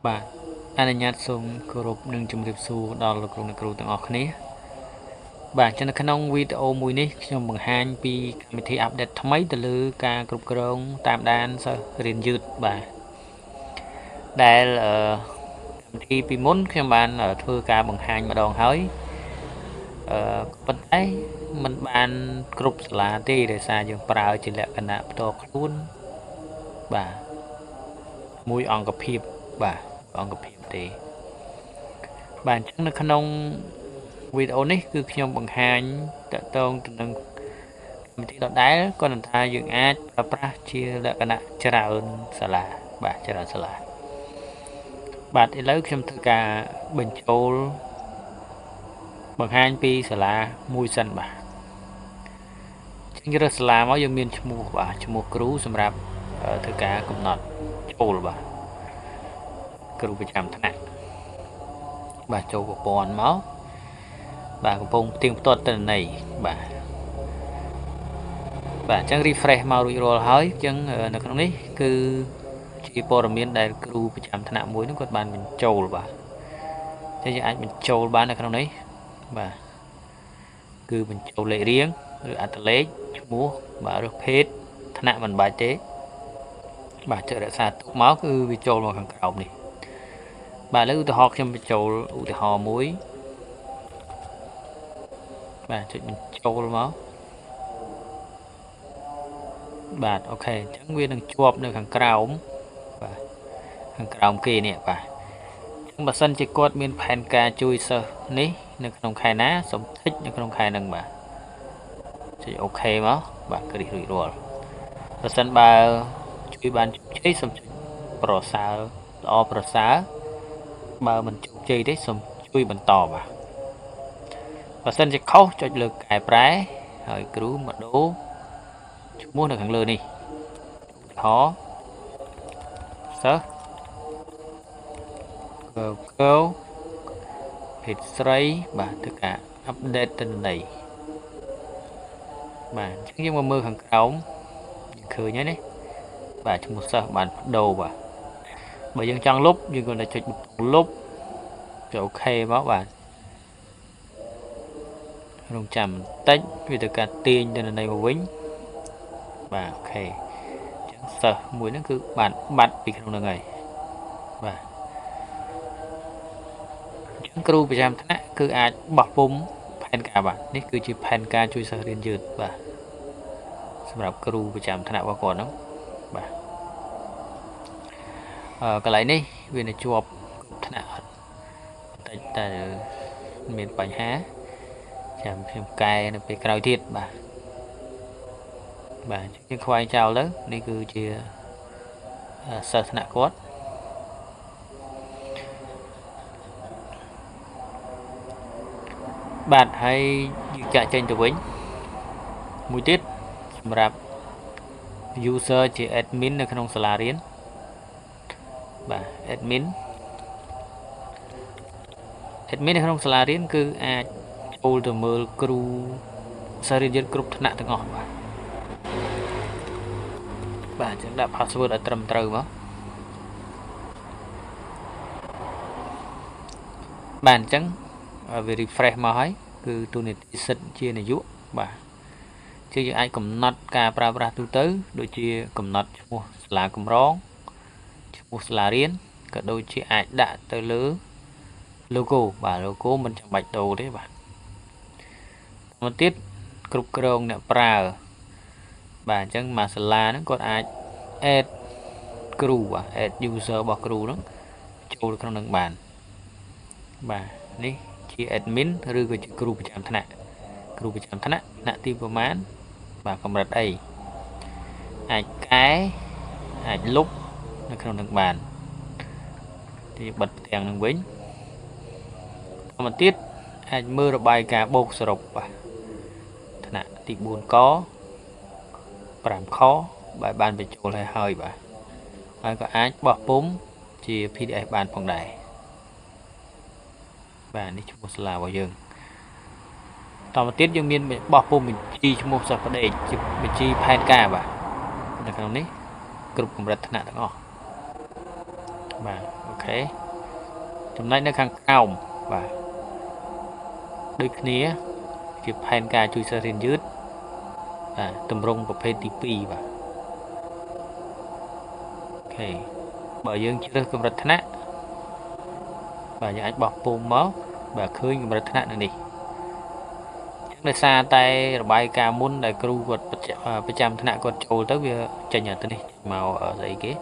បាទអនុញ្ញាតសូមគោរពនិងជម្រាបសួរដល់លោកគ្រូអ្នកគ្រូទាំងអស់គ្នាបាទចឹងនៅក្នុងវីដេអូមួយនេះខ្ញុំបង្ហាញពីកម្មវិធីអាប់ដេតថ្មីទៅលើការគ្រប់គ្រងតាមដានសិស្សរៀនយឺតបាទដែលកម្មវិធីពីមុនខ្ញុំបានធ្វើការបង្ហាញម្ដងហើយប៉ុន្តែมันបានគ្រប់សាលាទេដោយសារយើងប្រើជាលក្ខណៈផ្ទាល់ខ្លួនបាទមួយអង្គភាពបាទអង្គភាពទេបាទអញ្ចឹងនៅក្នុងវីដេអូនេះគឺខ្ញុំបង្ហាញតកតងទៅនឹងកម្មវិធីដដែលគ្រាន់តែថាយើងអាចប្រើប្រាស់ជាលក្ខណៈច្រើនសាលាបាទច្រើនសាលាបាទឥឡូវខ្ញុំធ្វើការបញ្ចូលបង្ហាញពីសាលាមួយសិនបាទចឹងរើសសាលាមកយើងមានឈ្មោះបាទឈ្មោះគ្រូសម្រាប់ធ្វើការកំណត់ចូលបាទគ្រូប្រចាំថ្នាក់បាទចូលប្រព័ន្ធមកបាទកំពុងផ្ទៀងផ្ទាត់ទិន្នន័យបាទបាទអញ្ចឹង refresh មករួចរាល់ហើយអញ្ចឹងនៅក្នុងនេះគឺជាព័ត៌មានដែលគ្រូប្រចាំថ្នាក់មួយនោះគាត់បានបញ្ចូលបាទអញ្ចឹងយើងអាចបញ្ចូលបាននៅក្នុងនេះបាទគឺបញ្ចូលលេខរៀងឬអត្ថលេខឈ្មោះបាទឬភេទថ្នាក់មិនបាច់ទេបាទចុចរក្សាទុកមកគឺវាចូលមកខាងក្រោមនេះបាទឥឡូវឧទាហរណ៍ខ្ញុំបញ្ចូលឧទាហរណ៍មួយបាទចុចបញ្ចូលមកបាទអូខេអញ្ចឹងវានឹងជាប់នៅខាងក្រោមបាទខាងក្រោមគេនេះបាទអញ្ចឹងបើសិនជាគាត់មានផែនការជួយសិស្សនេះនៅក្នុងខែណាសូមតិចនៅក្នុងខែហ្នឹងបាទចុចអូខេមកបាទគ្រីសរួចរាល់បើសិនបើជួយបានជោគជ័យសូមចុចប្រសើរល្អប្រសើរបើមិនជោគជ័យទេសូមជួយបន្តបាទបើសិនជាខុសចុចលើកែប្រែហើយគ្រូមកដូរឈ្មោះនៅខាងលើនេះឧទាហរណ៍សិស្សកៅភេទស្រីបាទធ្វើការអាប់ដេតទិន្នន័យបាទអញ្ចឹងយើងមកមើលខាងក្រោមឃើញហើយនេះបាទឈ្មោះសិស្សបានបដូរបាទបើយើងចង់លុបយើងគ្រាន់តែចុចប៊ូតុងលុបចុចអូខេមកបាទរងចាំបន្តិចវាទៅការទាញទិន្នន័យមកវិញបាទអូខេអញ្ចឹងសិស្សមួយហ្នឹងគឺបានបាត់ពីក្នុងហ្នឹងហើយបាទអញ្ចឹងគ្រូប្រចាំថ្នាក់គឺអាចបោះពុម្ពផែនការបាទនេះគឺជាផែនការជួយសិស្សរៀនយឺតបាទសម្រាប់គ្រូប្រចាំថ្នាក់របស់គាត់ហ្នឹងបាទកន្លែងនេះវានៅជាប់គ្រប់ថ្នាក់អត់បន្តិចតែមានបញ្ហាចាំខ្ញុំកែនៅពេលក្រោយទៀតបាទបាទយើងខ្វែងចោលទៅនេះគឺជាសិស្សថ្នាក់គាត់បាទហើយយើងចាក់ចេញទៅវិញមួយទៀតសម្រាប់ user ជា admin នៅក្នុងសាលារៀនបាទ admin នៅក្នុងសាលារៀនគឺអាចចូលទៅមើលគ្រូសាលារៀនយឺតគ្រប់ថ្នាក់ទាំងអស់បាទអញ្ចឹងដាក់ password ឲ្យត្រឹមត្រូវមកបាទអញ្ចឹងវា refresh មកហើយគឺទូនីតិសិទ្ធិជានាយកបាទជាយើងអាចកំណត់ការប្រើប្រាស់ទូទៅដូចជាកំណត់ឈ្មោះសាលាកម្រងឈ្មោះសាលារៀនក៏ដូចជាអាចដាក់ទៅលើ logo បាទ logo មិនចាំបាច់ដូរទេបាទមកទៀតគ្រប់គ្រងអ្នកប្រើបាទអញ្ចឹងមកសាលាហ្នឹងគាត់អាច add គ្រូបាទ add user របស់គ្រូហ្នឹងចូលក្នុងនឹងបានបាទនេះជា admin ឬក៏ជាគ្រូប្រចាំថ្នាក់គ្រូប្រចាំថ្នាក់ថ្នាក់ទីប្រមាណបាទកម្រិតអីអាចកែអាចលុបនៅក្នុងនឹងបានទីបិទទាំងនឹងវិញមកទៀតអាចមើលរបាយការណ៍បូកសរុបបាទថ្នាក់ទី4ក5ខបាទបានបញ្ចូលហើយបាទហើយក៏អាចបោះពុម្ពជា PDF បានផងដែរបាទនេះឈ្មោះសាលារបស់យើងតទៅទៀតយើងមានបោះពុម្ពបញ្ជីឈ្មោះសិស្សផ្ដេកជាបញ្ជីផែនការបាទនៅក្នុងនេះគ្រប់កម្រិតថ្នាក់ទាំងអស់ បាទអូខេចំណុចនៅខាងក្រោមបាទដូចគ្នាជាផែនការជួយសិស្សរៀនយឺតបាទទម្រង់ប្រភេទទី2បាទអូខេបើយើងជ្រើសកម្រិតថ្នាក់បាទយើងអាចបោះពុម្ពមកបាទឃើញកម្រិតថ្នាក់នៅនេះដោយសារតែរបាយការណ៍មុនដែលគ្រូគាត់ប្រចាំថ្នាក់គាត់ចូលទៅវាចេញទៅនេះមកស្អីគេ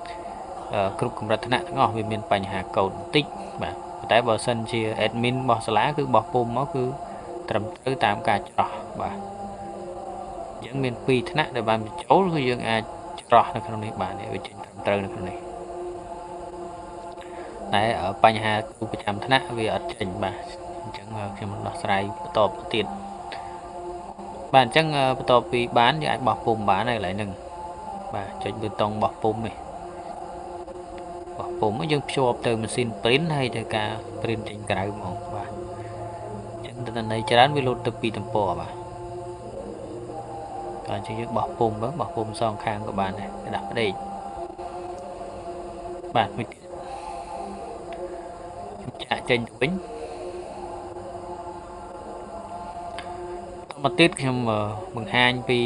គ្រប់កម្រិតថ្នាក់ទាំងអស់វាមានបញ្ហាកូដបន្តិចបាទតែបើសិនជា admin របស់សាលាគឺបោះពុម្ពមកគឺត្រឹមត្រូវតាមការច្រោះបាទអញ្ចឹងមាន2ថ្នាក់ដែលបានបញ្ចូលគឺយើងអាចច្រោះនៅក្នុងនេះបានវាចេញត្រឹមត្រូវនៅក្នុងនេះតែបញ្ហាគ្រូប្រចាំថ្នាក់វាអត់ចេញបាទអញ្ចឹងខ្ញុំដោះស្រាយបន្តទៀតបាទអញ្ចឹងបន្ទាប់ពីបានយើងអាចបោះពុម្ពបានហើយកន្លែងហ្នឹងបាទចុចប៊ូតុងបោះពុម្ពនេះបោះពុម្ពយើងភ្ជាប់ទៅម៉ាស៊ីន print ហើយទៅការ print ចេញក្រៅហ្មងបាទអញ្ចឹងទិន្នន័យច្រើនវាលោតទៅពីទំព័របាទអញ្ចឹងយើងបោះពុម្ពបោះពុម្ពសងខាងក៏បានដែរដាក់ផ្ដេកបាទមួយទៀតចាក់ចេញទៅវិញមកទៀតខ្ញុំបង្ហាញពី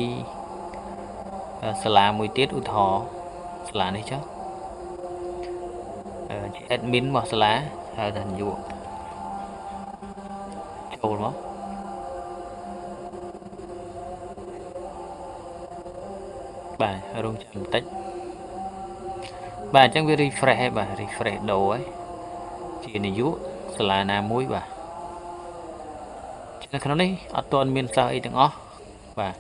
សាលាមួយទៀតឧទាហរណ៍សាលានេះចុះជា admin របស់សាលាហៅថានាយកចូលមកបាទរងចាំបន្តិចបាទអញ្ចឹងវា refresh ហើយបាទ refresh ដូរហើយជានាយកសាលាណាមួយបាទនៅក្នុងនេះអត់ទាន់មានសិស្សអីទាំងអស់បាទ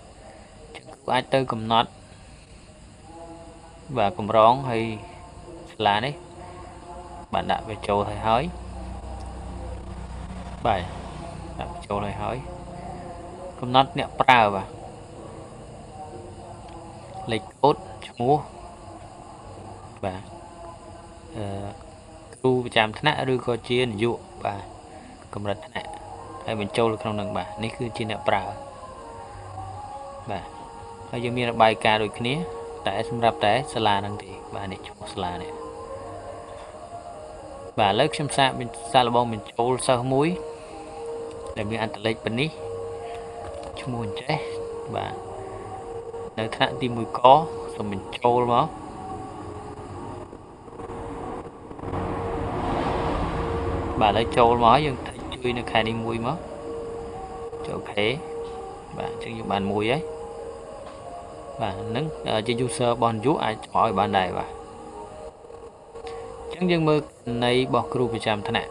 ចឹងគ្រូអាចទៅកំណត់បាទកម្រងហើយសាលានេះបាទដាក់វាចូលហើយបាទដាក់ចូលហើយកំណត់អ្នកប្រើបាទលេខកូដឈ្មោះបាទគ្រូប្រចាំថ្នាក់ឬក៏ជានាយកបាទកម្រិតថ្នាក់ហើយបញ្ចូលក្នុងនឹងបាទនេះគឺជាអ្នកប្រើបាទហើយយើងមានរបាយការណ៍ដូចគ្នាតែសម្រាប់តែសាលាហ្នឹងទេបាទនេះឈ្មោះសាលានេះបាទឥឡូវខ្ញុំសាកល្បងបញ្ចូលសិស្សមួយដែលមានអត្តលេខប៉ុណ្នេះឈ្មោះអញ្ចេះបាទនៅថ្នាក់ទី1កសូមបញ្ចូលមកបាទឥឡូវចូលមកយើងជួយនៅខែនេះមួយមកចូលអូខេបាទអញ្ចឹងយើងបានមួយហើយបាទហ្នឹងជា user របស់នាយកអាចចំឲ្យបានដែរបាទអញ្ចឹងយើងមើលនៃរបស់គ្រូប្រចាំថ្នាក់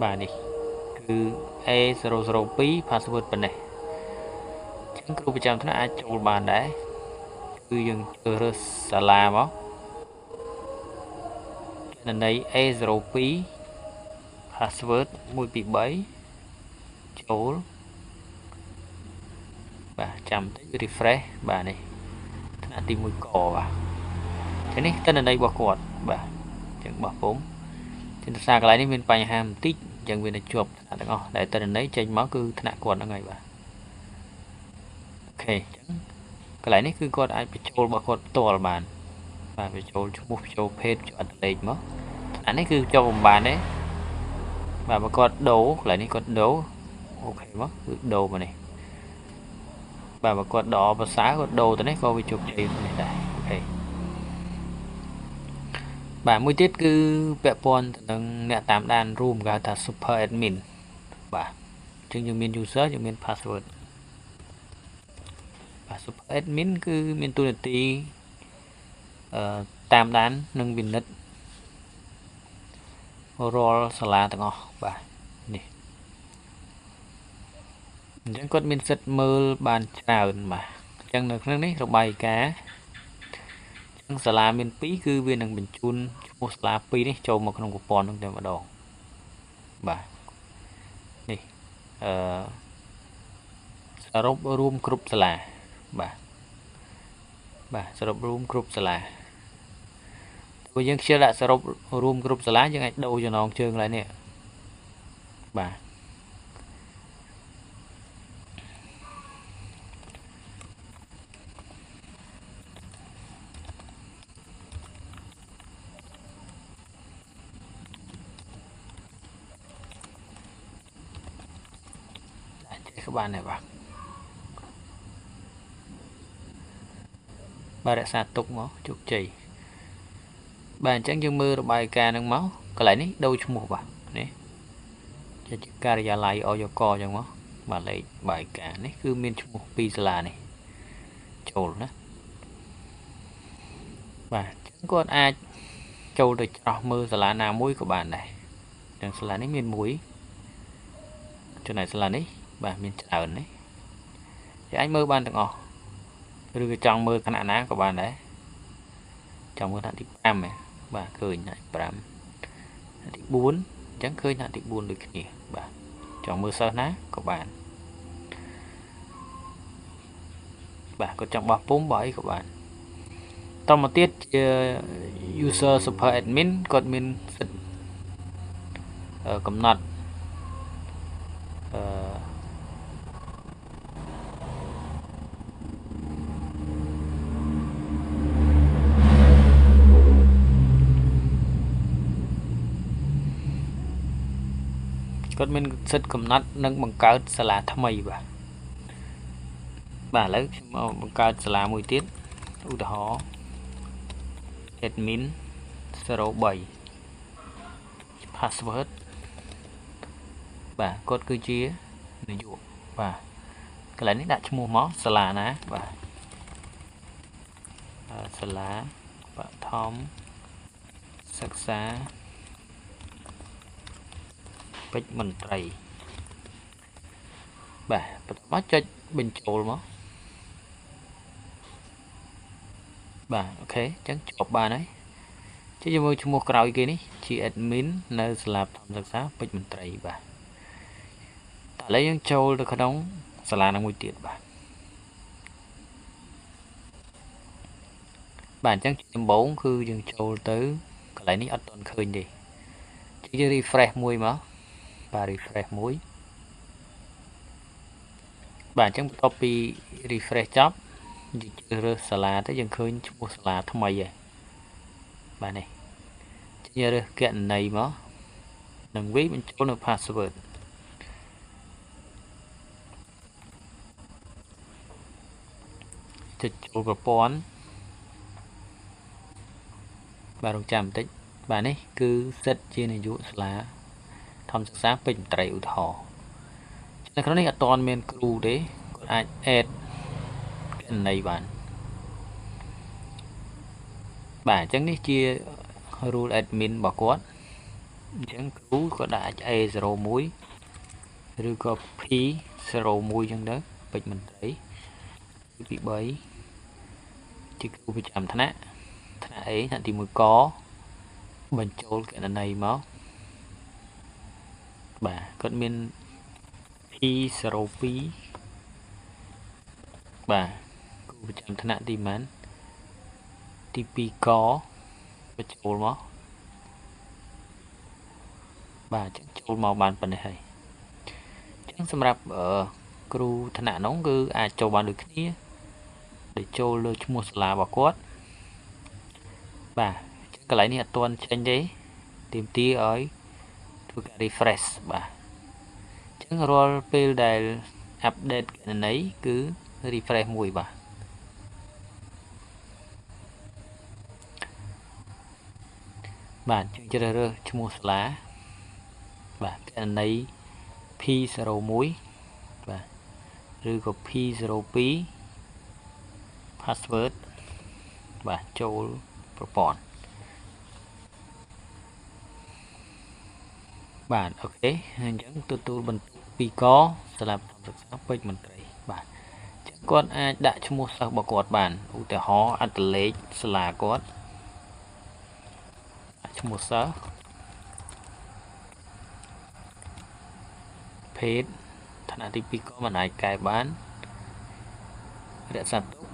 បាទនេះគឺ A002 password ប៉ុណ្ណេះអញ្ចឹងគ្រូប្រចាំថ្នាក់អាចចូលបានដែរគឺយើងជ្រើសរើសសាលាមកគណនី A02 password 123ចូលបាទចាំតិច refresh បាទនេះថ្នាក់ទី1កបាទចឹងនេះទិន្នន័យរបស់គាត់បាទចឹងបោះពុម្ពទិន្នសារកន្លែងនេះមានបញ្ហាបន្តិចចឹងវានៅជាប់ថ្នាក់ទាំងអស់ដែលទិន្នន័យចេញមកគឺថ្នាក់គាត់ហ្នឹងហើយបាទអូខេចឹងកន្លែងនេះគឺគាត់អាចបញ្ចូលរបស់គាត់ផ្ទាល់បានបាទបញ្ចូលឈ្មោះបញ្ចូលភេទបញ្ចូលអត្តលេខមកអានេះគឺចូលមិនបានទេបាទបើគាត់ដូរកន្លែងនេះគាត់ដូរអូខេមកគឺដូរមកនេះបាទបើគាត់ដកភាសាគាត់ដូរទៅនេះក៏វាជោគជ័យនេះដែរអូខេបាទមួយទៀតគឺពាក់ព័ន្ធទៅនឹងអ្នកតាមដានរួមគេហៅថា super admin បាទអញ្ចឹងយើងមាន user យើងមាន password បាទ super admin គឺមានតួនាទីតាមដាននិងពិនិត្យរាល់សាលាទាំងអស់បាទនេះអញ្ចឹងគាត់មានសិទ្ធិមើលបានច្រើនបាទអញ្ចឹងនៅក្នុងនេះរបាយការណ៍អញ្ចឹងសាលាមាន2គឺវានឹងបញ្ជូនឈ្មោះសាលា2នេះចូលមកក្នុងប្រព័ន្ធនោះតែម្ដងបាទនេះសរុបរួមគ្រប់សាលាបាទសរុបរួមគ្រប់សាលាបើយើងខ្ជិលដាក់សរុបរួមគ្រប់សាលាយើងអាចដូរចំណងជើងឡើយនេះបាទ các bạn này bà đã xa tục máu chụp chì bạn chẳng dương mưa bài ca nâng máu có lại ní đâu chung một bà nè cho chiếc ca ra lại ở cho co chẳng máu bà lấy bài ca ní cứ miên chung một pizza này trộn đó và chẳng có ai trâu được cho mưa sẽ là nào mũi của bạn này đừng sẽ là ní miên mũi chỗ này sẽ là ní bà miên chờ đấy thì anh mơ ban được ngỏ đưa cái trong mơ khả năng của bạn đấy trong mơ hạn thì bram này bà cười lại bram thì 4 chẳng khơi hạn thì 4 được kìa bà trong mơ sơ ná của bạn bà có trong 47 của bạn tao một tiết user super admin còn mình cầm nạt còn mình set cầm nạt nâng bằng cao sẽ là tham mày bà lấy bằng cao sẽ là mùi tiết ưu đó admin 07 password bà code cứ chia ví dụ và cái này đặt cho mua món sẽ là ná và sẽ là và thom sắc xá bích mình trầy bà bắt cho bình trộn mà bà ok chẳng chọc bà đấy chứ cho mua cái kia ní chị admin nơi là thom sắc xá bích mình trầy bà ta lấy những trâu được đóng sẽ là mùi tiệt bạn chẳng chìm 4 cứ dừng trâu tới cái này ní ở toàn khơi đi chỉ refresh mùi mà và refresh muối bạn chẳng copy refresh job chưa salad tới dần khơi mua salad thay mày vậy bạn này nhớ được kiện này mà đừng biết mình chỗ được password cho chỗ của pon bà đồng chạm tích bạn ấy cứ set trên này dụ là thông sắc sáng bình tẩy ủ thọ nên cái này là toàn miền cừu đấy còn ai add cái này bạn chẳng đi chia rule admin bảo quát chẳng cừu có đã a zero muối rồi có p zero muối chẳng đó bình mình thấy bị bấy chỉ cừu bị chạm thằng ấy thì mới có mình trôi cái này máu bà con miền P zero p bà cũng chẳng thằng thì mán TP có bị trôi máu bà chẳng trôi màu bàn phần này hay chẳng xâm nhập ở cừu thằng nóng cứ trôi bàn được kia để trôi lơ cho một là bà quát bà cái lấy này toàn tranh đấy tìm tí ấy tôi refresh bà chẳng roll pilដែលupdate cái này cứ refresh mùi bà bạn chẳng chơi rơ cho một lá bà cái này p0 muối bà rồi có p0 p password bà châu propon bạn ok chẳng tôi bình pi có sẽ làm được sáng page mình thấy bạn chẳng con ai đã cho mua sao bảo quạt bạn ưu tế họ ăn lấy là quát cho một số page thằng TP có mà này cài bán để sản tốt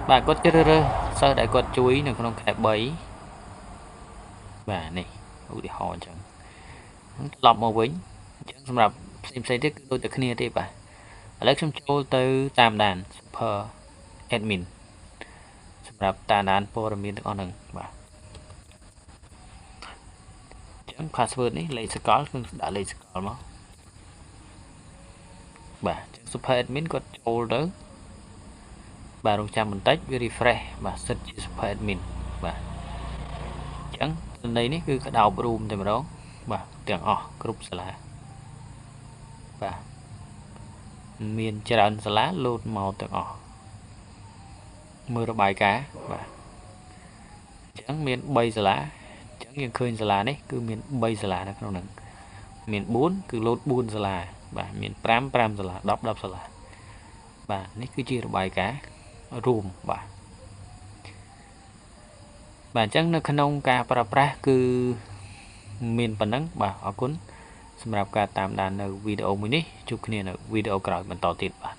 bạn có chơi sao đại quạt chú ý là không cài bấy và này ưu tế họ chẳng lọc màu vĩnh chẳng xâm nhập xem xây tiết đôi từ kia đi bà lấy xong cho từ tam đàn super admin សម្រាប់តាមដានព័ត៌មានទាំងអស់ហ្នឹងបាទអញ្ចឹង password នេះលេខសកលគឺដាក់លេខសកលមក បាទ super admin គាត់ចូលទៅបាទរងចាំបន្តិចវា refresh បាទសិតជា super admin បាទអញ្ចឹងន័យនេះគឺក្តោប room តែម្ដងបាទទាំងអស់គ្រប់សាលាបាទមានច្រើនសាលា load មកទាំងអស់មើលរបាយការណ៍បាទអញ្ចឹងមាន3សាលាអញ្ចឹងយើងឃើញសាលានេះគឺមាន3សាលានៅក្នុងហ្នឹងមាន4គឺ load 4សាលាបាទមាន5សាលា10សាលាបាទនេះគឺជារបាយការណ៍ room បាទអញ្ចឹងនៅក្នុងការប្រើប្រាស់គឺមានប៉ុណ្ណឹងបាទអរគុណសម្រាប់ការតាមដាននៅវីដេអូមួយនេះជួបគ្នានៅវីដេអូក្រោយបន្តទៀតបាទ